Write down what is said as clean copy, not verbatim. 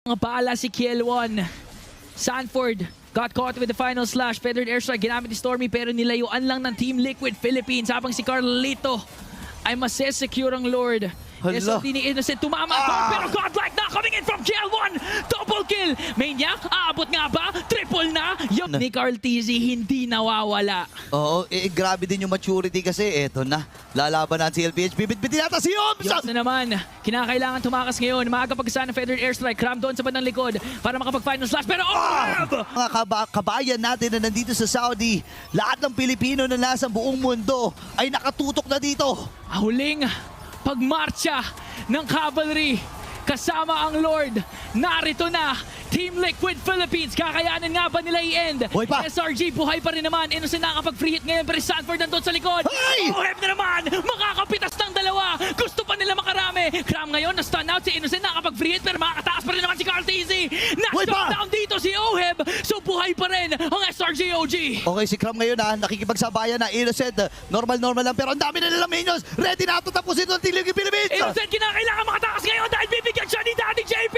Mga baala si Kielwon. Sanford got caught with the final slash. Feathered airstrike ginamit ni Stormy pero nilayuan lang ng Team Liquid Philippines habang si Carlito ay masesecure ang Lord. Hala. SOT ni Innocent tumama pero godlike na coming in from Kielwon. Double kill. Maniac, aabot nga ba? Triple na. Yup, ni Carl TZ hindi nawawala. Oo, grabe din yung maturity kasi eto na. Lalaban na si LPH. Bibit-bitin nata si Hobbs! Yops na naman. Kinakailangan tumakas ngayon. Maaga pagkasana ng Feathered airstrike. Cram doon sa bandang likod para makapag-final slash. Pero Mga kabayan natin na nandito sa Saudi, lahat ng Pilipino na nasa buong mundo ay nakatutok na dito. huling pagmarcha ng cavalry kasama ang Lord. Narito na Team Liquid Philippines. Kakayanin nga ba nila i-end? Buhay pa! SRG buhay pa rin naman. Innocent nakakapag-free hit ngayon pero Sanford nandun sa likod. Hey! OHEB na naman! Makakapitas ng dalawa. Gusto pa nila makarami. Cram ngayon na-stun out si Innocent nakakapag-free hit pero makakataas pa rin naman si Carl TZ. Buhay pa! Na-shot down dito si OHEB. So buhay pa rin ang SRG OG. Okay, si Cram ngayon nakikipagsabayan na Innocent. Normal lang pero ang dami na nilang minions. Ready na ito tapusin ng Team Liquid Philippines! Innocent kinakailangan makatakas ngayon dahil bibigyan siya ni Daddy JP.